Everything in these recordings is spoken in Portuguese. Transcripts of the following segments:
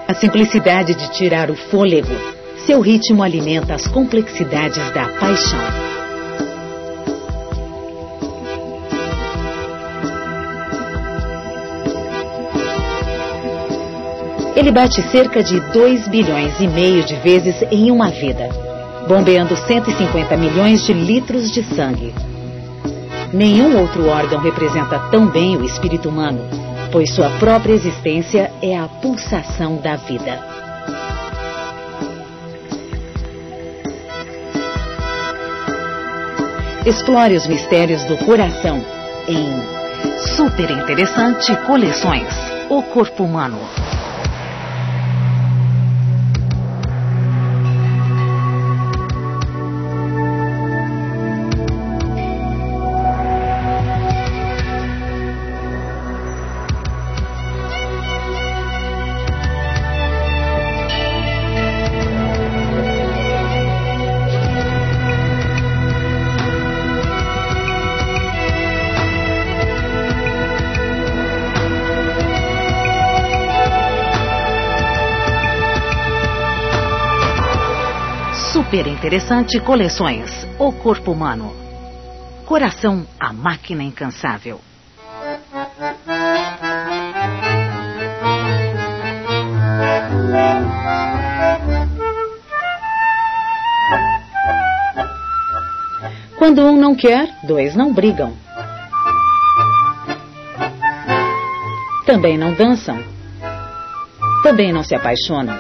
A simplicidade de tirar o fôlego, seu ritmo alimenta as complexidades da paixão. Ele bate cerca de 2,5 bilhões de vezes em uma vida, bombeando 150 milhões de litros de sangue. Nenhum outro órgão representa tão bem o espírito humano, pois sua própria existência é a pulsação da vida. Explore os mistérios do coração em Super Interessante Coleções: O Corpo Humano. Super Interessante Coleções: O Corpo Humano. Coração, a máquina incansável. Quando um não quer, dois não brigam. Também não dançam. Também não se apaixonam.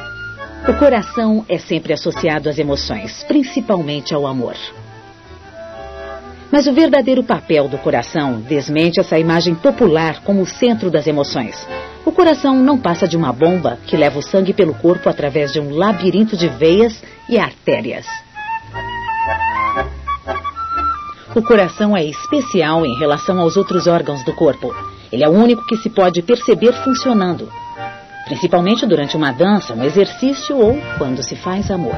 O coração é sempre associado às emoções, principalmente ao amor. Mas o verdadeiro papel do coração desmente essa imagem popular como o centro das emoções. O coração não passa de uma bomba que leva o sangue pelo corpo através de um labirinto de veias e artérias. O coração é especial em relação aos outros órgãos do corpo. Ele é o único que se pode perceber funcionando, principalmente durante uma dança, um exercício ou quando se faz amor.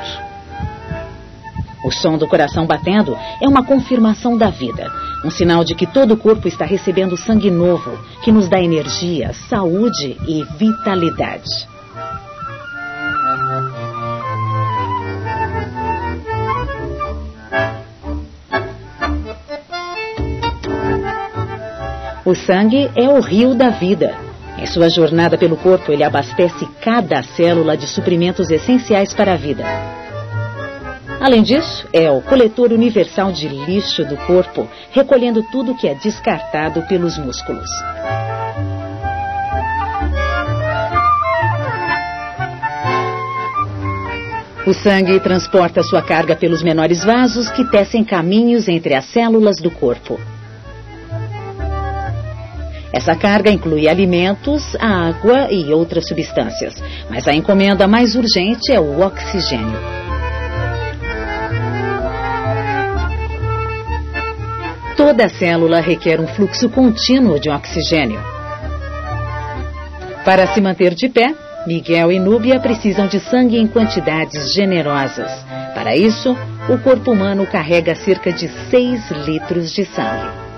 O som do coração batendo é uma confirmação da vida, um sinal de que todo o corpo está recebendo sangue novo, que nos dá energia, saúde e vitalidade. O sangue é o rio da vida. Em sua jornada pelo corpo, ele abastece cada célula de suprimentos essenciais para a vida. Além disso, é o coletor universal de lixo do corpo, recolhendo tudo que é descartado pelos músculos. O sangue transporta sua carga pelos menores vasos que tecem caminhos entre as células do corpo. Essa carga inclui alimentos, água e outras substâncias, mas a encomenda mais urgente é o oxigênio. Toda célula requer um fluxo contínuo de oxigênio. Para se manter de pé, Miguel e Núbia precisam de sangue em quantidades generosas. Para isso, o corpo humano carrega cerca de 6 litros de sangue.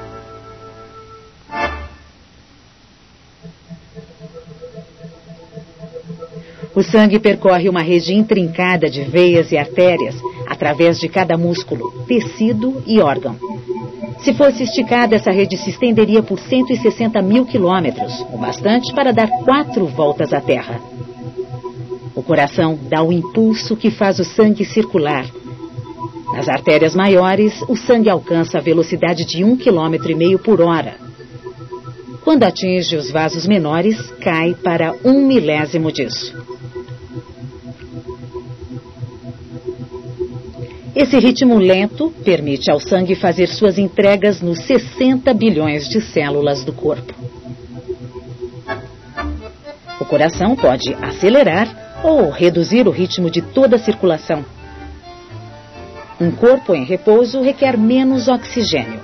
O sangue percorre uma rede intrincada de veias e artérias através de cada músculo, tecido e órgão. Se fosse esticada, essa rede se estenderia por 160 mil quilômetros, o bastante para dar 4 voltas à Terra. O coração dá o impulso que faz o sangue circular. Nas artérias maiores, o sangue alcança a velocidade de 1,5 km por hora. Quando atinge os vasos menores, cai para 1 milésimo disso. Esse ritmo lento permite ao sangue fazer suas entregas nos 60 bilhões de células do corpo. O coração pode acelerar ou reduzir o ritmo de toda a circulação. Um corpo em repouso requer menos oxigênio.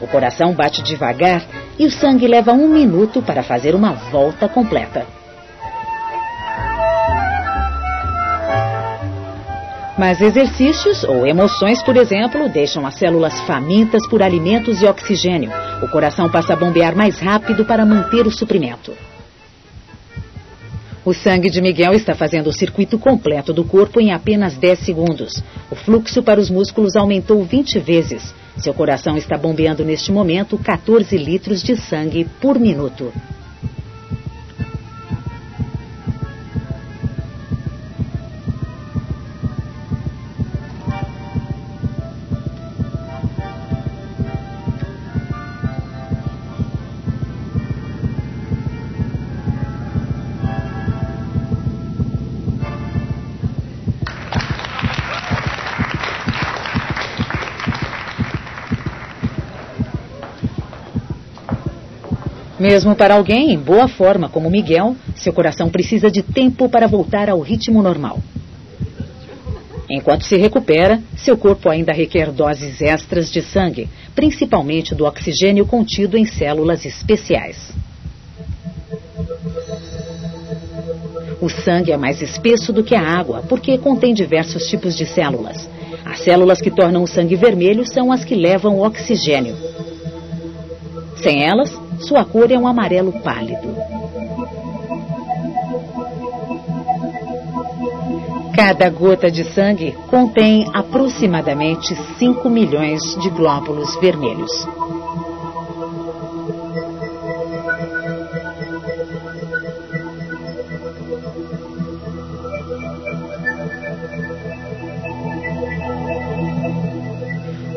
O coração bate devagar e o sangue leva 1 minuto para fazer uma volta completa. Mas exercícios ou emoções, por exemplo, deixam as células famintas por alimentos e oxigênio. O coração passa a bombear mais rápido para manter o suprimento. O sangue de Miguel está fazendo o circuito completo do corpo em apenas 10 segundos. O fluxo para os músculos aumentou 20 vezes. Seu coração está bombeando neste momento 14 litros de sangue por minuto. Mesmo para alguém em boa forma como Miguel, seu coração precisa de tempo para voltar ao ritmo normal. Enquanto se recupera, seu corpo ainda requer doses extras de sangue, principalmente do oxigênio contido em células especiais. O sangue é mais espesso do que a água, porque contém diversos tipos de células. As células que tornam o sangue vermelho são as que levam o oxigênio. Sem elas, sua cor é um amarelo pálido. Cada gota de sangue contém aproximadamente 5 milhões de glóbulos vermelhos.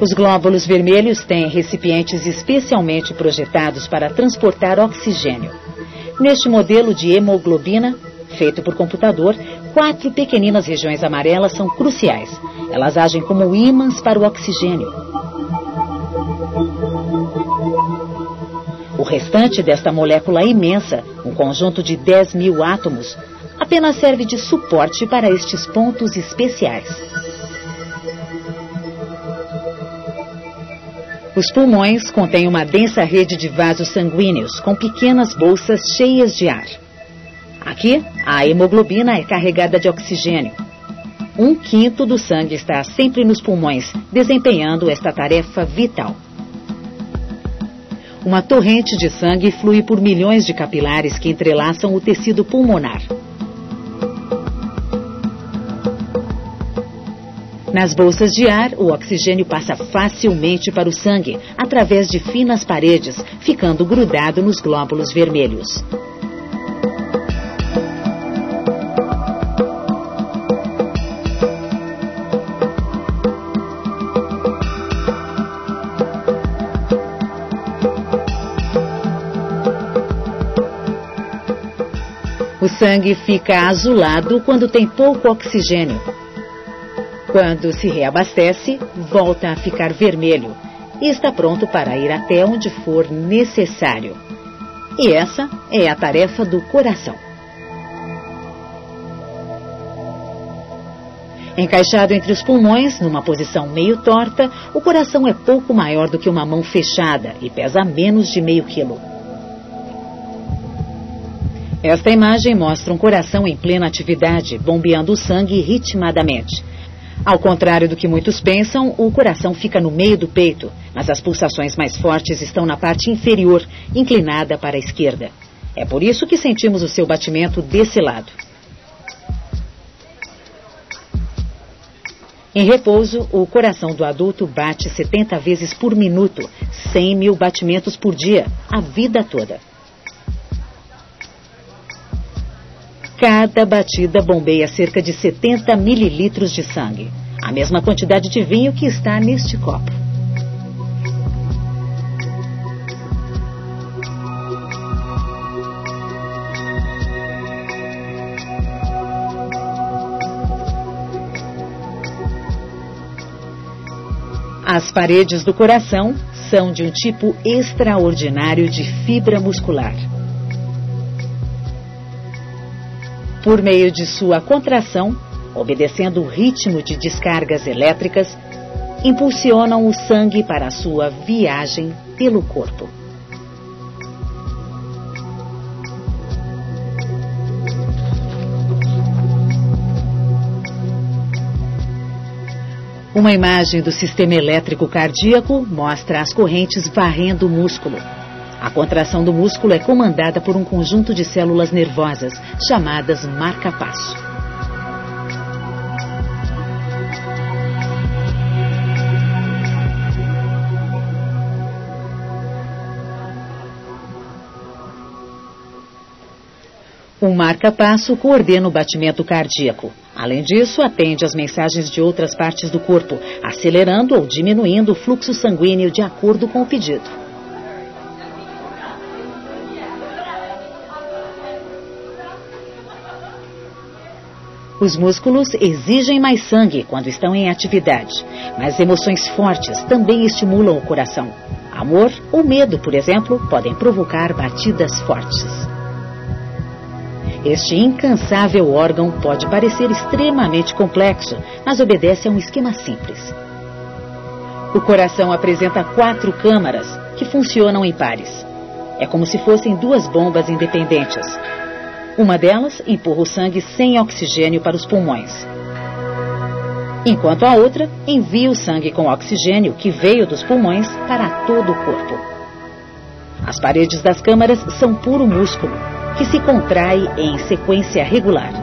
Os glóbulos vermelhos têm recipientes especialmente projetados para transportar oxigênio. Neste modelo de hemoglobina, feito por computador, 4 pequeninas regiões amarelas são cruciais. Elas agem como ímãs para o oxigênio. O restante desta molécula imensa, um conjunto de 10 mil átomos, apenas serve de suporte para estes pontos especiais. Os pulmões contêm uma densa rede de vasos sanguíneos com pequenas bolsas cheias de ar. Aqui, a hemoglobina é carregada de oxigênio. 1/5 do sangue está sempre nos pulmões, desempenhando esta tarefa vital. Uma torrente de sangue flui por milhões de capilares que entrelaçam o tecido pulmonar. Nas bolsas de ar, o oxigênio passa facilmente para o sangue, através de finas paredes, ficando grudado nos glóbulos vermelhos. O sangue fica azulado quando tem pouco oxigênio. Quando se reabastece, volta a ficar vermelho e está pronto para ir até onde for necessário. E essa é a tarefa do coração. Encaixado entre os pulmões, numa posição meio torta, o coração é pouco maior do que uma mão fechada e pesa menos de meio quilo. Esta imagem mostra um coração em plena atividade, bombeando o sangue ritmadamente. Ao contrário do que muitos pensam, o coração fica no meio do peito, mas as pulsações mais fortes estão na parte inferior, inclinada para a esquerda. É por isso que sentimos o seu batimento desse lado. Em repouso, o coração do adulto bate 70 vezes por minuto, 100 mil batimentos por dia, a vida toda. Cada batida bombeia cerca de 70 mililitros de sangue, a mesma quantidade de vinho que está neste copo. As paredes do coração são de um tipo extraordinário de fibra muscular. Por meio de sua contração, obedecendo o ritmo de descargas elétricas, impulsionam o sangue para a sua viagem pelo corpo. Uma imagem do sistema elétrico cardíaco mostra as correntes varrendo o músculo. A contração do músculo é comandada por um conjunto de células nervosas, chamadas marca-passo. O marca-passo coordena o batimento cardíaco. Além disso, atende às mensagens de outras partes do corpo, acelerando ou diminuindo o fluxo sanguíneo de acordo com o pedido. Os músculos exigem mais sangue quando estão em atividade, mas emoções fortes também estimulam o coração. Amor ou medo, por exemplo, podem provocar batidas fortes. Este incansável órgão pode parecer extremamente complexo, mas obedece a um esquema simples. O coração apresenta 4 câmaras que funcionam em pares. É como se fossem 2 bombas independentes. Uma delas empurra o sangue sem oxigênio para os pulmões, enquanto a outra envia o sangue com oxigênio que veio dos pulmões para todo o corpo. As paredes das câmaras são puro músculo, que se contrai em sequência regular.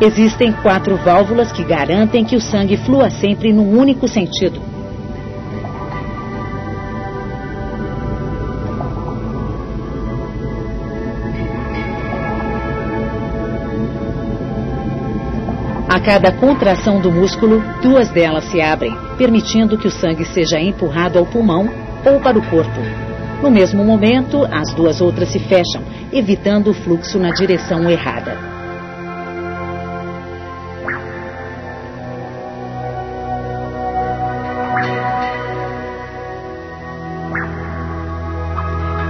Existem 4 válvulas que garantem que o sangue flua sempre num único sentido. A cada contração do músculo, 2 delas se abrem, permitindo que o sangue seja empurrado ao pulmão ou para o corpo. No mesmo momento, as 2 outras se fecham, evitando o fluxo na direção errada.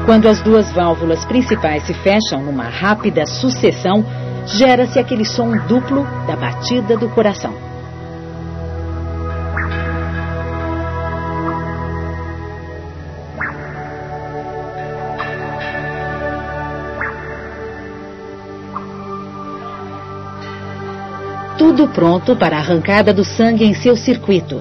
Quando as 2 válvulas principais se fecham numa rápida sucessão, gera-se aquele som duplo da batida do coração. Tudo pronto para a arrancada do sangue em seu circuito.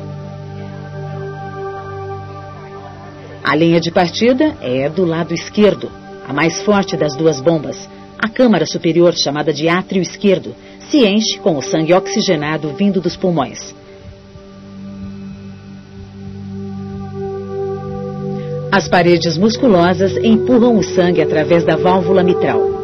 A linha de partida é do lado esquerdo, a mais forte das 2 bombas. A câmara superior, chamada de átrio esquerdo, se enche com o sangue oxigenado vindo dos pulmões. As paredes musculosas empurram o sangue através da válvula mitral.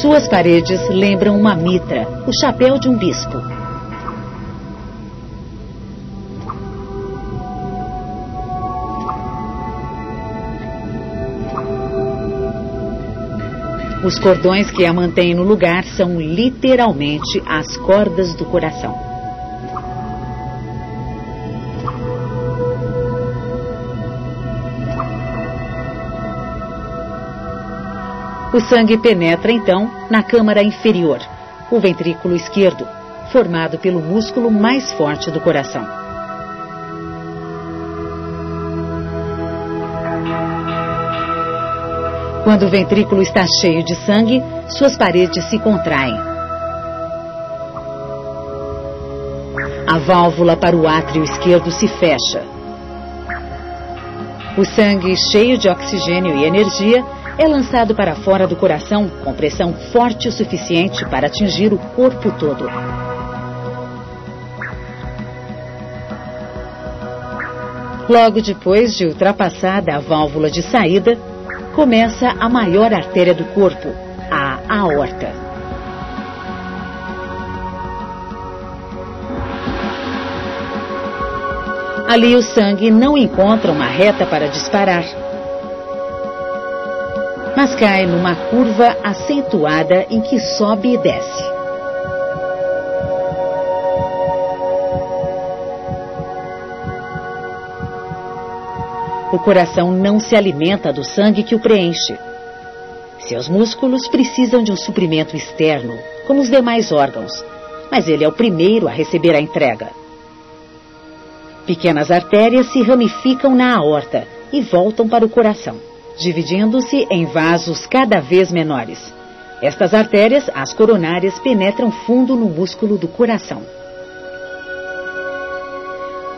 Suas paredes lembram uma mitra, o chapéu de um bispo. Os cordões que a mantêm no lugar são literalmente as cordas do coração. O sangue penetra, então, na câmara inferior, o ventrículo esquerdo, formado pelo músculo mais forte do coração. Quando o ventrículo está cheio de sangue, suas paredes se contraem. A válvula para o átrio esquerdo se fecha. O sangue, cheio de oxigênio e energia, é lançado para fora do coração com pressão forte o suficiente para atingir o corpo todo. Logo depois de ultrapassada a válvula de saída, começa a maior artéria do corpo, a aorta. Ali o sangue não encontra uma reta para disparar, mas cai numa curva acentuada em que sobe e desce. O coração não se alimenta do sangue que o preenche. Seus músculos precisam de um suprimento externo, como os demais órgãos, mas ele é o primeiro a receber a entrega. Pequenas artérias se ramificam na aorta e voltam para o coração, dividindo-se em vasos cada vez menores. Estas artérias, as coronárias, penetram fundo no músculo do coração.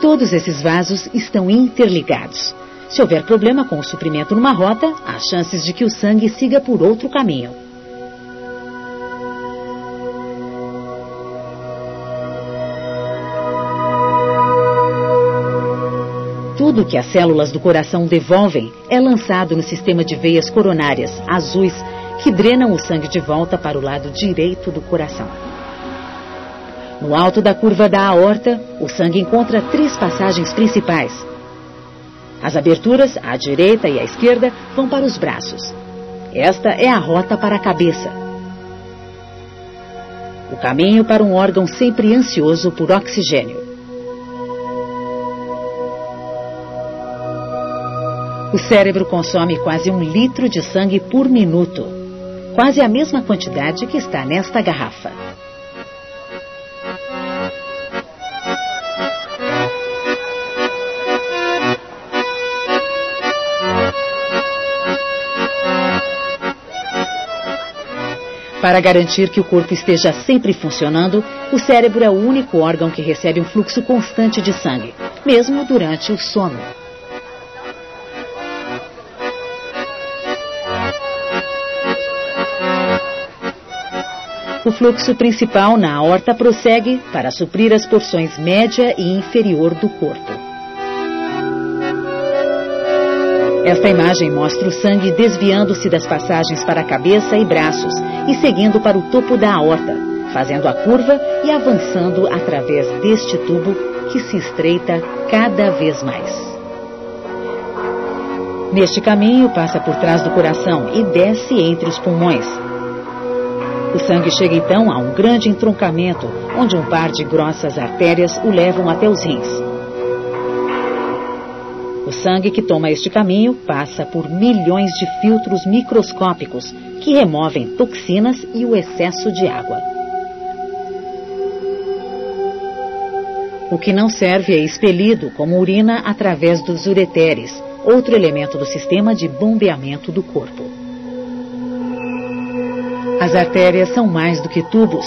Todos esses vasos estão interligados. Se houver problema com o suprimento numa rota, há chances de que o sangue siga por outro caminho. Tudo que as células do coração devolvem é lançado no sistema de veias coronárias azuis que drenam o sangue de volta para o lado direito do coração. No alto da curva da aorta, o sangue encontra 3 passagens principais. As aberturas, à direita e à esquerda, vão para os braços. Esta é a rota para a cabeça. O caminho para um órgão sempre ansioso por oxigênio. O cérebro consome quase 1 litro de sangue por minuto. Quase a mesma quantidade que está nesta garrafa. Para garantir que o corpo esteja sempre funcionando, o cérebro é o único órgão que recebe um fluxo constante de sangue, mesmo durante o sono. O fluxo principal na aorta prossegue para suprir as porções média e inferior do corpo. Esta imagem mostra o sangue desviando-se das passagens para a cabeça e braços e seguindo para o topo da aorta, fazendo a curva e avançando através deste tubo que se estreita cada vez mais. Neste caminho, passa por trás do coração e desce entre os pulmões. O sangue chega então a um grande entroncamento, onde um par de grossas artérias o levam até os rins. O sangue que toma este caminho passa por milhões de filtros microscópicos que removem toxinas e o excesso de água. O que não serve é expelido como urina através dos ureteres, outro elemento do sistema de bombeamento do corpo. As artérias são mais do que tubos.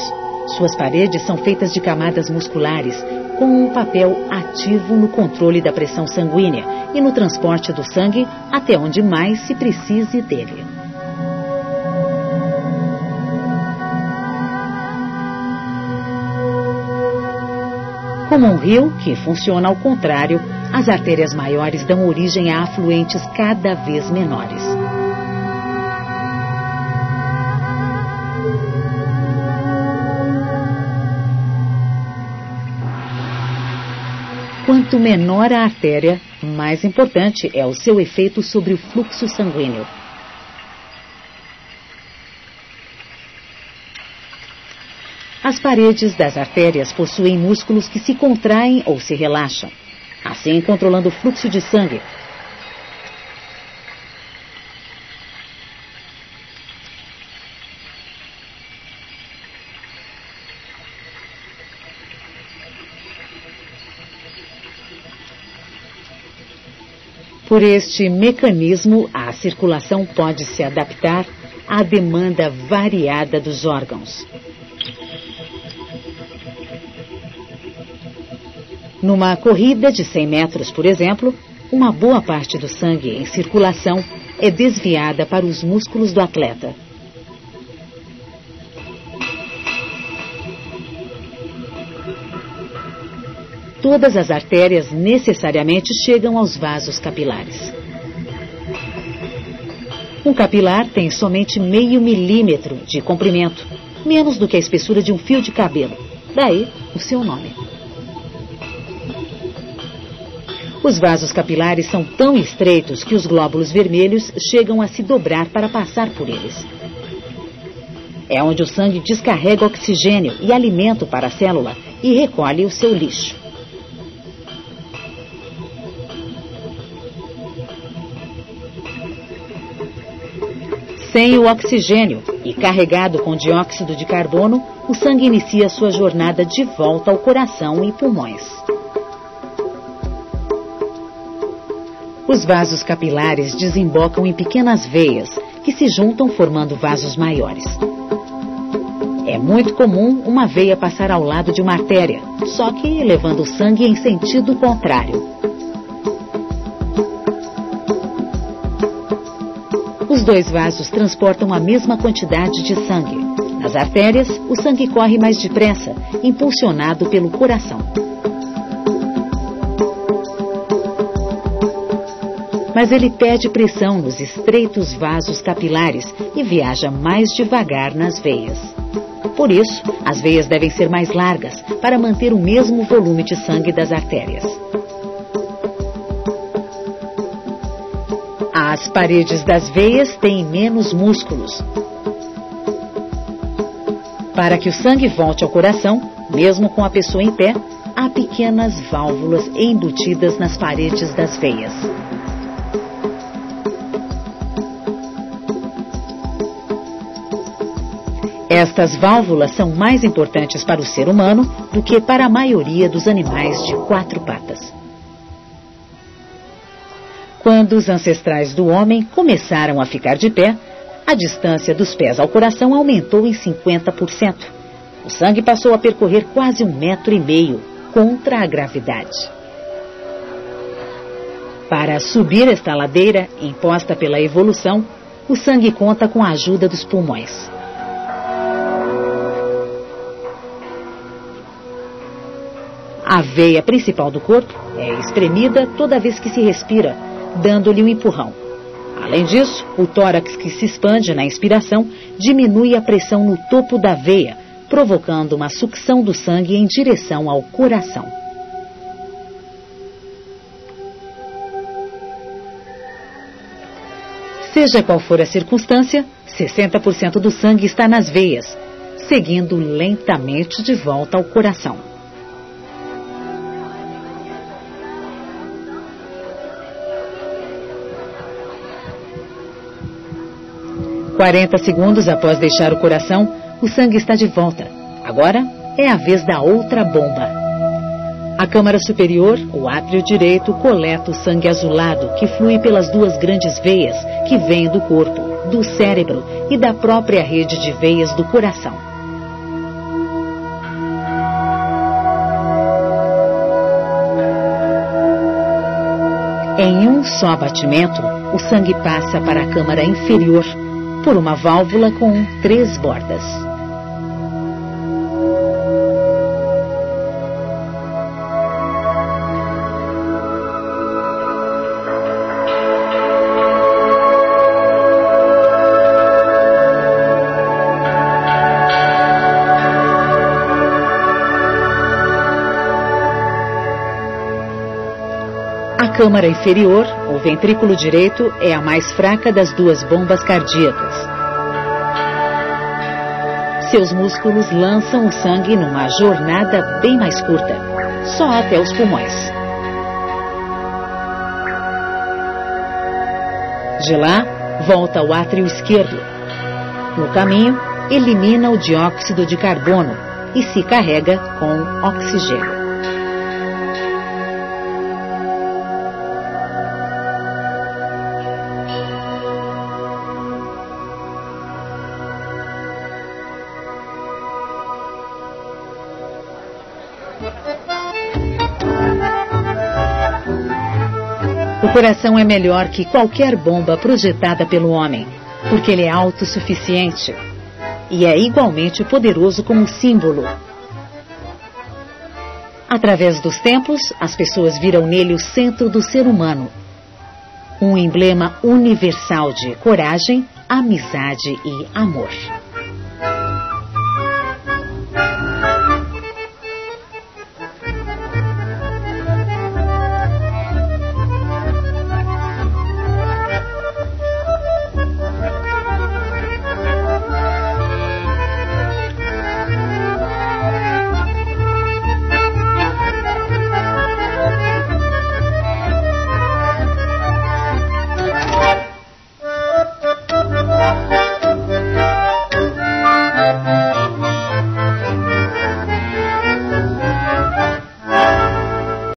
Suas paredes são feitas de camadas musculares, com um papel ativo no controle da pressão sanguínea e no transporte do sangue até onde mais se precise dele. Como um rio que funciona ao contrário, as artérias maiores dão origem a afluentes cada vez menores. Quanto menor a artéria, mais importante é o seu efeito sobre o fluxo sanguíneo. As paredes das artérias possuem músculos que se contraem ou se relaxam, assim controlando o fluxo de sangue. Por este mecanismo, a circulação pode se adaptar à demanda variada dos órgãos. Numa corrida de 100 metros, por exemplo, uma boa parte do sangue em circulação é desviada para os músculos do atleta. Todas as artérias necessariamente chegam aos vasos capilares. Um capilar tem somente meio milímetro de comprimento, menos do que a espessura de um fio de cabelo. Daí o seu nome. Os vasos capilares são tão estreitos que os glóbulos vermelhos chegam a se dobrar para passar por eles. É onde o sangue descarrega oxigênio e alimento para a célula e recolhe o seu lixo. Sem o oxigênio e carregado com dióxido de carbono, o sangue inicia sua jornada de volta ao coração e pulmões. Os vasos capilares desembocam em pequenas veias, que se juntam formando vasos maiores. É muito comum uma veia passar ao lado de uma artéria, só que levando o sangue em sentido contrário. Os dois vasos transportam a mesma quantidade de sangue. Nas artérias, o sangue corre mais depressa, impulsionado pelo coração. Mas ele perde pressão nos estreitos vasos capilares e viaja mais devagar nas veias. Por isso, as veias devem ser mais largas para manter o mesmo volume de sangue das artérias. As paredes das veias têm menos músculos. Para que o sangue volte ao coração, mesmo com a pessoa em pé, há pequenas válvulas embutidas nas paredes das veias. Estas válvulas são mais importantes para o ser humano do que para a maioria dos animais de 4 patas. Quando os ancestrais do homem começaram a ficar de pé, a distância dos pés ao coração aumentou em 50%. O sangue passou a percorrer quase 1,5 metro contra a gravidade. Para subir esta ladeira, imposta pela evolução, o sangue conta com a ajuda dos pulmões. A veia principal do corpo é espremida toda vez que se respira, dando-lhe um empurrão. Além disso, o tórax que se expande na inspiração diminui a pressão no topo da veia, provocando uma sucção do sangue em direção ao coração. Seja qual for a circunstância, 60% do sangue está nas veias, seguindo lentamente de volta ao coração. 40 segundos após deixar o coração, o sangue está de volta. Agora é a vez da outra bomba. A câmara superior, o átrio direito, coleta o sangue azulado que flui pelas 2 grandes veias que vêm do corpo, do cérebro e da própria rede de veias do coração. Em um só batimento, o sangue passa para a câmara inferior, por uma válvula com 3 bordas. A câmara inferior, o ventrículo direito, é a mais fraca das 2 bombas cardíacas. Seus músculos lançam o sangue numa jornada bem mais curta, só até os pulmões. De lá, volta ao átrio esquerdo. No caminho, elimina o dióxido de carbono e se carrega com oxigênio. O coração é melhor que qualquer bomba projetada pelo homem, porque ele é autossuficiente e é igualmente poderoso como símbolo. Através dos tempos, as pessoas viram nele o centro do ser humano, um emblema universal de coragem, amizade e amor.